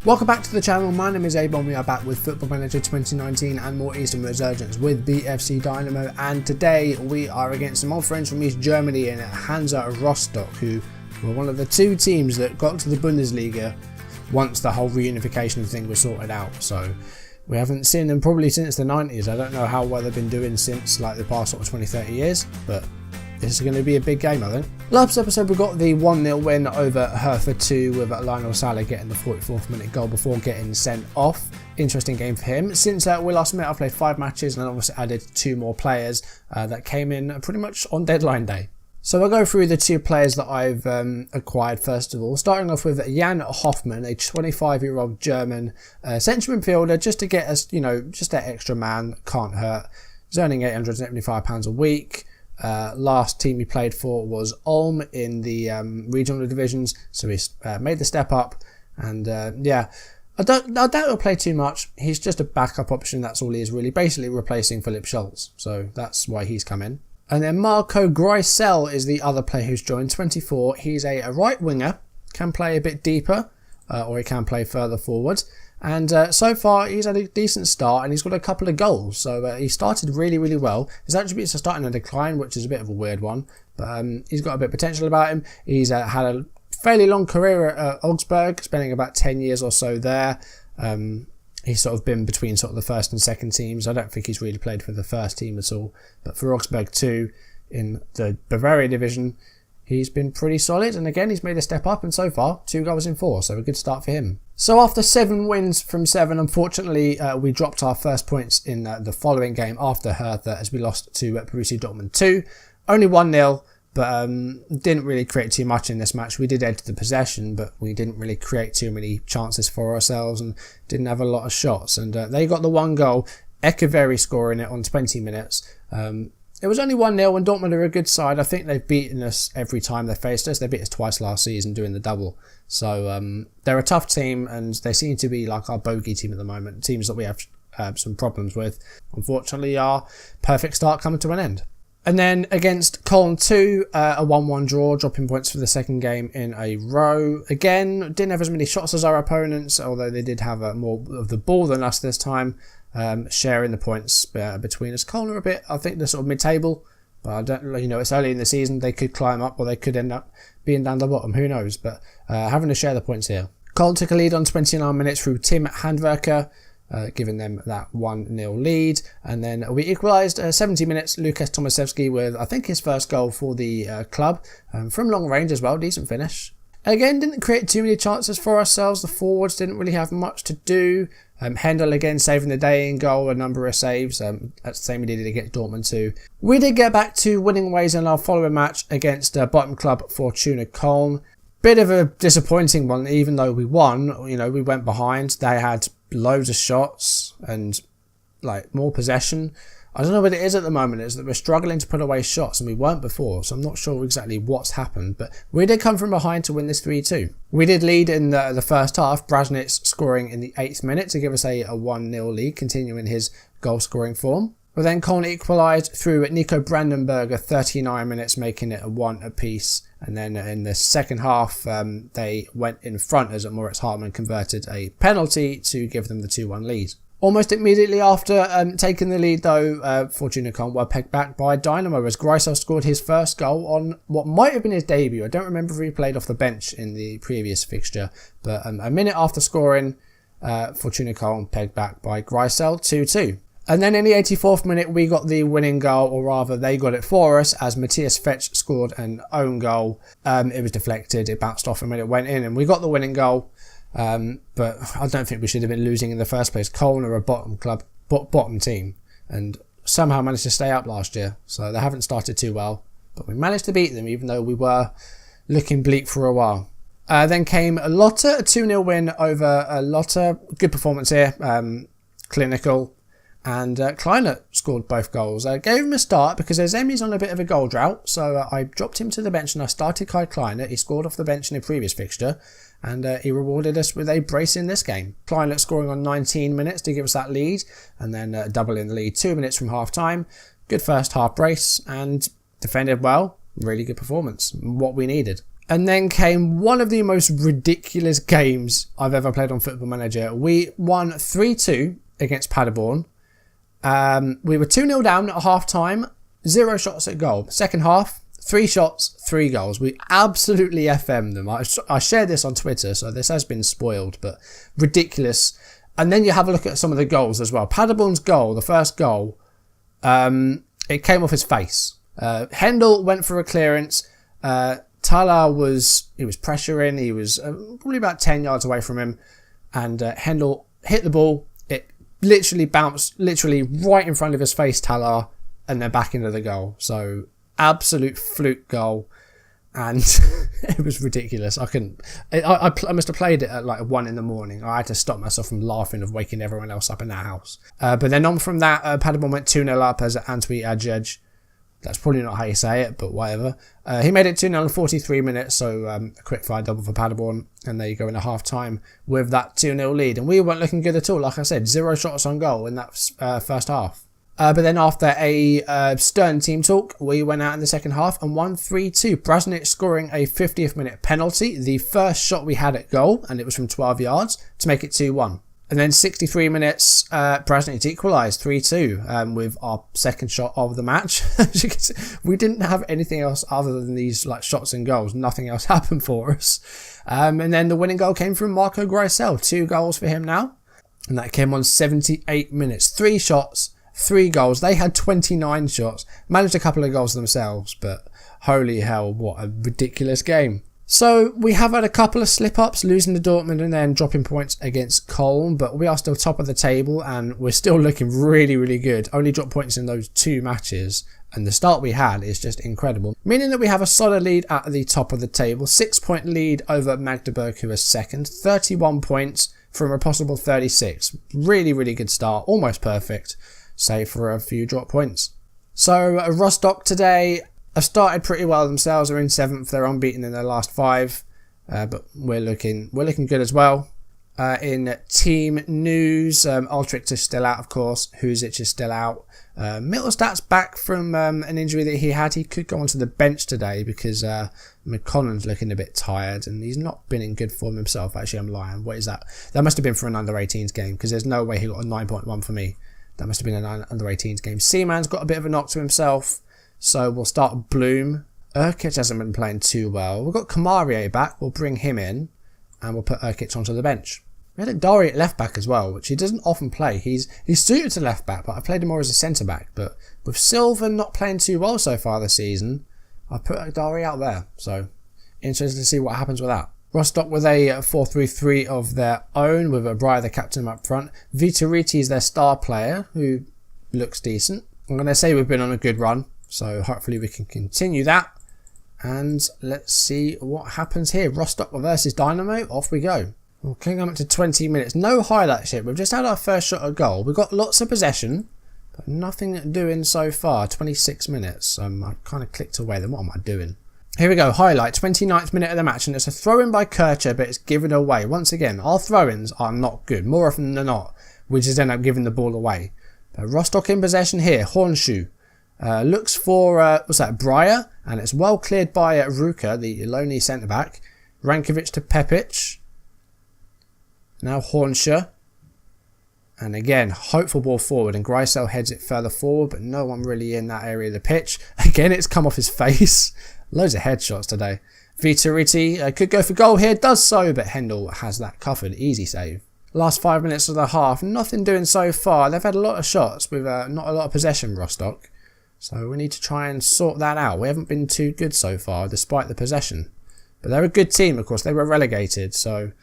Welcome back to the channel. My name is A-Bomb. We are back with Football Manager 2019 and more Eastern resurgence with BFC Dynamo, and today we are against some old friends from East Germany in Hansa Rostock, who were one of the two teams that got to the Bundesliga once the whole reunification thing was sorted out. So we haven't seen them probably since the 90s. I don't know how well they've been doing since like the past sort of 20-30 years, but this is going to be a big game, I think. Last episode we got the 1-0 win over Hertha 2 with Lionel Salah getting the 44th minute goal before getting sent off. Interesting game for him. Since we last met, I've played 5 matches and obviously added 2 more players that came in pretty much on deadline day. So I'll go through the 2 players that I've acquired first of all, starting off with Jan Hoffmann, a 25-year-old German central midfielder, just to get us, just that extra man, can't hurt. He's earning £875 a week. Last team he played for was Ulm in the regional divisions, so he's made the step up, and yeah, I doubt he'll play too much. He's just a backup option, that's all he is really, basically replacing Philipp Schulz, so that's why he's come in. And then Marco Greisel is the other player who's joined, 24. He's a right winger, can play a bit deeper, or he can play further forward. And so far, he's had a decent start and he's got a couple of goals. So he started really, really well. His attributes are starting to decline, which is a bit of a weird one. But he's got a bit of potential about him. He's had a fairly long career at Augsburg, spending about 10 years or so there. He's sort of been between sort of the first and second teams. I don't think he's really played for the first team at all. But for Augsburg 2 in the Bavaria division, he's been pretty solid, and again he's made a step up, and so far 2 goals in 4, so a good start for him. So after 7 wins from 7, unfortunately we dropped our first points in the following game after Hertha, as we lost to Borussia Dortmund 2. Only 1-0, but didn't really create too much in this match. We did edge the possession, but we didn't really create too many chances for ourselves and didn't have a lot of shots, and they got the 1 goal, Echeverry scoring it on 20 minutes. It was only 1-0, and Dortmund are a good side. I think they've beaten us every time they faced us. They beat us twice last season doing the double. So they're a tough team, and they seem to be like our bogey team at the moment. Teams that we have some problems with. Unfortunately, our perfect start coming to an end. And then against Cologne 2, a 1-1 draw, dropping points for the second game in a row. Again, didn't have as many shots as our opponents, although they did have more of the ball than us this time. Sharing the points between us. Cologne are a bit, I think they're sort of mid-table, but I don't, it's early in the season, they could climb up or they could end up being down the bottom, who knows, but having to share the points here. Cologne took a lead on 29 minutes through Tim Handwerker, giving them that 1-0 lead, and then we equalised 70 minutes, Lukas Tomaszewski with, I think, his first goal for the club, from long range as well, decent finish. Again, didn't create too many chances for ourselves, the forwards didn't really have much to do. Hendel again saving the day in goal, a number of saves, that's the same we did against Dortmund too. We did get back to winning ways in our following match against bottom club Fortuna Köln. Bit of a disappointing one, even though we won, we went behind. They had loads of shots and more possession. I don't know what it is at the moment, is that we're struggling to put away shots, and we weren't before, so I'm not sure exactly what's happened, but we did come from behind to win this 3-2. We did lead in the first half, Brasnitz scoring in the 8th minute to give us a 1-0 lead, continuing his goal scoring form. But then Cologne equalised through Nico Brandenburger, 39 minutes, making it a 1 apiece. And then in the second half, they went in front as Moritz Hartmann converted a penalty to give them the 2-1 lead. Almost immediately after taking the lead though, Fortuna Köln were pegged back by Dynamo as Greisel scored his first goal on what might have been his debut. I don't remember if he played off the bench in the previous fixture, but a minute after scoring, Fortuna Köln pegged back by Greisel 2-2. And then in the 84th minute we got the winning goal, or rather they got it for us, as Matthias Fetch scored an own goal. It was deflected, it bounced off him and it went in, and we got the winning goal. But I don't think we should have been losing in the first place. Cologne are a bottom team, and somehow managed to stay up last year, so they haven't started too well, but we managed to beat them even though we were looking bleak for a while. Then came Lotte, a 2-0 win over Lotte. Good performance here, clinical, and Kleinert scored both goals. I gave him a start because Emi's on a bit of a goal drought, so I dropped him to the bench and I started Kai Kleinert. He scored off the bench in a previous fixture, and he rewarded us with a brace in this game. Kleinert scoring on 19 minutes to give us that lead, and then doubling the lead 2 minutes from half time. Good first half brace, and defended well. Really good performance, what we needed. And then came one of the most ridiculous games I've ever played on Football Manager. We won 3-2 against Paderborn. We were 2-0 down at half time, 0 shots at goal. Second half, 3 shots, 3 goals. We absolutely FM'd them. I shared this on Twitter, so this has been spoiled, but ridiculous. And then you have a look at some of the goals as well. Paderborn's goal, the first goal, it came off his face. Hendel went for a clearance. Tala was pressuring. He was probably about 10 yards away from him. And Hendel hit the ball. It literally bounced right in front of his face, Tala, and then back into the goal. So absolute fluke goal. And it was ridiculous. I must have played it at like 1 a.m. I had to stop myself from laughing of waking everyone else up in that house. But then on from that, Paderborn went 2-0 up as Antwi Adjudge. That's probably not how you say it, but whatever. He made it 2-0 in 43 minutes, so a quick fire double for Paderborn. And there you go in a half time with that 2-0 lead. And we weren't looking good at all. Like I said, 0 shots on goal in that first half. But then after a stern team talk, we went out in the second half and won 3-2. Brasnic scoring a 50th minute penalty, the first shot we had at goal, and it was from 12 yards, to make it 2-1. And then 63 minutes, Brasnic equalised 3-2 with our second shot of the match. As you can see, we didn't have anything else other than these like shots and goals. Nothing else happened for us. And then the winning goal came from Marco Greisel. 2 goals for him now. And that came on 78 minutes. 3 shots. 3 goals. They had 29 shots. Managed a couple of goals themselves, but holy hell, what a ridiculous game. So we have had a couple of slip-ups, losing to Dortmund and then dropping points against Köln, but we are still top of the table and we're still looking really, really good. Only dropped points in those 2 matches, and the start we had is just incredible. Meaning that we have a solid lead at the top of the table, 6-point lead over Magdeburg, who is second, 31 points from a possible 36. Really, really good start, almost perfect, save for a few drop points. So Rostock today have started pretty well themselves. They're in 7th. They're unbeaten in their last 5, but we're looking good as well. In team news, Ulrich is still out, of course. Husic is still out. Mittelstadt's back from an injury that he had. He could go onto the bench today because McConnell's looking a bit tired and he's not been in good form himself. Actually, I'm lying. What is that? That must have been for an under-18s game because there's no way he got a 9.1 for me. That must have been an under-18s game. Seaman's got a bit of a knock to himself. So we'll start Bloom. Urkic hasn't been playing too well. We've got Kamarie back. We'll bring him in. And we'll put Urkic onto the bench. We had Dari at left back as well, which he doesn't often play. He's suited to left back, but I played him more as a centre back. But with Silva not playing too well so far this season, I put Dari out there. So interested to see what happens with that. Rostock with a 4-3-3 of their own, with Breyer the captain up front. Vitoriti is their star player, who looks decent. I'm going to say we've been on a good run. So hopefully we can continue that. And let's see what happens here. Rostock versus Dynamo. Off we go. We're coming up to 20 minutes. No highlights yet. We've just had our first shot at goal. We've got lots of possession, but nothing doing so far. 26 minutes. I kind of clicked away. Then what am I doing? Here we go. Highlight. 29th minute of the match. And it's a throw-in by Kircher, but it's given away. Once again, our throw-ins are not good. More often than not, we just end up giving the ball away. But Rostock in possession here. Hornschuh. Looks for, Breyer, and it's well cleared by Ruka, the lonely centre-back. Rankovic to Pepic. Now Hornschuh. And again, hopeful ball forward, and Greisel heads it further forward, but no one really in that area of the pitch. Again, it's come off his face. Loads of headshots today. Vitoriti could go for goal here, does so, but Hendel has that covered. Easy save. Last 5 minutes of the half, nothing doing so far. They've had a lot of shots with not a lot of possession, Rostock. So we need to try and sort that out. We haven't been too good so far, despite the possession. But they're a good team, of course. They were relegated, so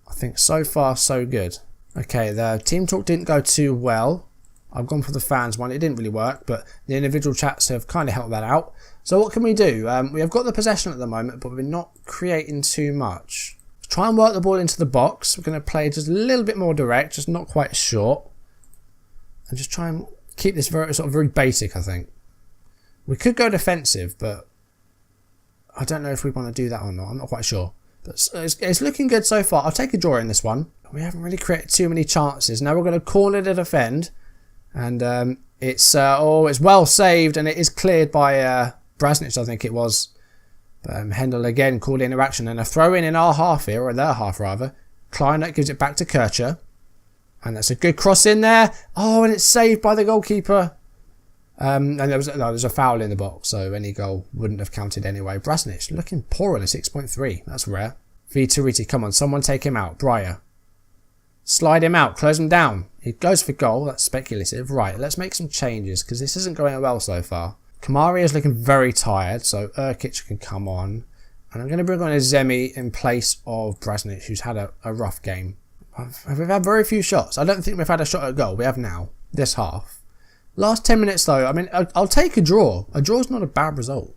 I think so far, so good. Okay, the team talk didn't go too well. I've gone for the fans one. It didn't really work, but the individual chats have kind of helped that out. So what can we do? We have got the possession at the moment, but we're not creating too much. Try and work the ball into the box. We're going to play just a little bit more direct, just not quite as short. And just try and keep this very basic, I think. We could go defensive, but I don't know if we want to do that or not. I'm not quite sure. But it's looking good so far. I'll take a draw in this one. We haven't really created too many chances. Now we're going to corner to defend. And it's well saved, and it is cleared by Brasnic, I think it was. But Hendel again called interaction and a throw in our half here, or their half rather. Kleinert gives it back to Kircher. And that's a good cross in there. Oh, and it's saved by the goalkeeper. And there's a foul in the box, so any goal wouldn't have counted anyway. Brasnic looking poor on a 6.3. That's rare. Vitoriti, come on, someone take him out. Breyer. Slide him out, close him down. He goes for goal, that's speculative. Right, let's make some changes, because this isn't going well so far. Kamari is looking very tired, so Urkic can come on. And I'm going to bring on a Zemi in place of Brasnic, who's had a rough game. We've had very few shots. I don't think we've had a shot at goal. We have now, this half. Last 10 minutes though, I mean, I'll take a draw. A draw's not a bad result.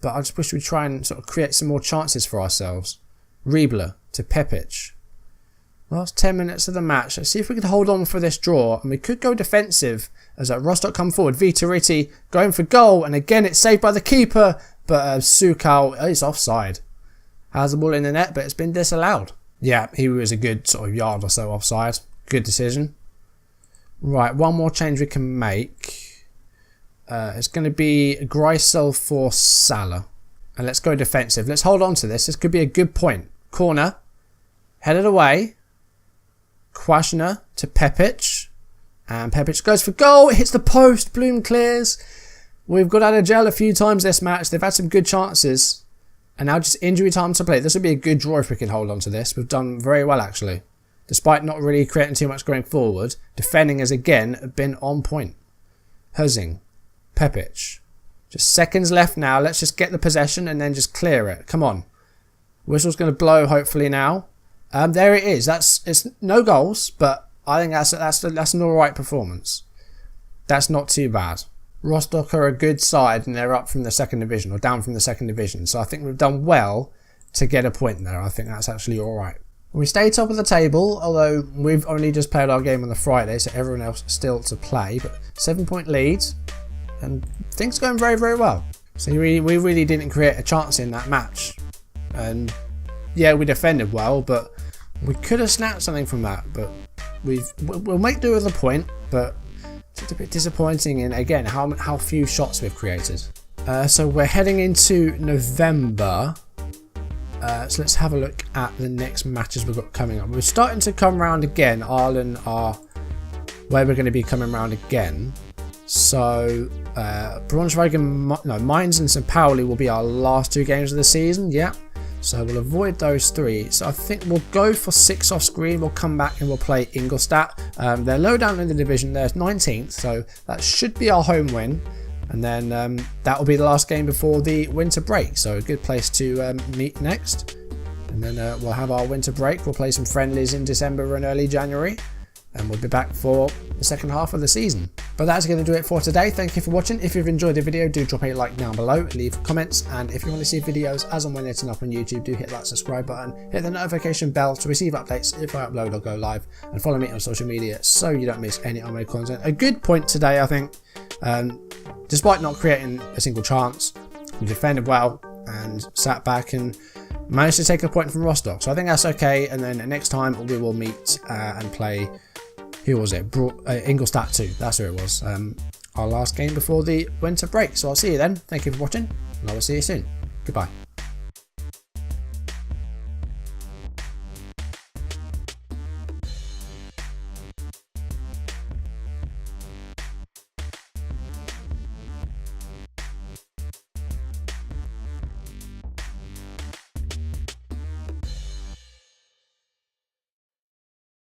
But I just wish we'd try and sort of create some more chances for ourselves. Riebler to Pepic. Last 10 minutes of the match. Let's see if we can hold on for this draw. And we could go defensive as Rostock come forward. Vitoriti going for goal. And again, it's saved by the keeper. But Sukal is offside. Has the ball in the net, but it's been disallowed. Yeah, he was a good sort of yard or so offside. Good decision. Right, one more change we can make. It's going to be Greisel for Salah. And let's go defensive. Let's hold on to this. This could be a good point. Corner. Headed away. Kwasner to Pepic. And Pepic goes for goal. It hits the post. Bloom clears. We've got out of jail a few times this match. They've had some good chances. And now just injury time to play. This would be a good draw if we can hold on to this. We've done very well actually. Despite not really creating too much going forward, defending has again been on point. Herzing, Pepic. Just seconds left now. Let's just get the possession and then just clear it. Come on. Whistle's going to blow hopefully now. There it is. It's no goals, but I think that's an alright performance. That's not too bad. Rostock are a good side and they're up from the second division or down from the second division. So I think we've done well to get a point there. I think that's actually alright. We stay top of the table, although we've only just played our game on the Friday, so everyone else still to play. But 7-point lead, and things going very, very well. So we really didn't create a chance in that match. And yeah, we defended well, but we could have snapped something from that. But we'll make do with the point, but it's a bit disappointing in, again, how few shots we've created. So we're heading into November. So let's have a look at the next matches we've got coming up. We're starting to come round again. Ireland are where we're going to be coming round again. So Braunschweig and Mainz and St. Pauli will be our last two games of the season. Yeah. So we'll avoid those three. So I think we'll go for 6 off screen. We'll come back and we'll play Ingolstadt. They're low down in the division. They're 19th. So that should be our home win. And then that will be the last game before the winter break. So a good place to meet next. And then we'll have our winter break. We'll play some friendlies in December and early January. And we'll be back for the second half of the season. But that's going to do it for today. Thank you for watching. If you've enjoyed the video, do drop a like down below. Leave comments. And if you want to see videos as and when they're turn up on YouTube, do hit that subscribe button. Hit the notification bell to receive updates if I upload or go live. And follow me on social media so you don't miss any of my content. A good point today, I think. Despite not creating a single chance, we defended well and sat back and managed to take a point from Rostock. So I think that's okay. And then next time we will meet and play, who was it? Ingolstadt 2. That's who it was. Our last game before the winter break. So I'll see you then. Thank you for watching and I will see you soon. Goodbye.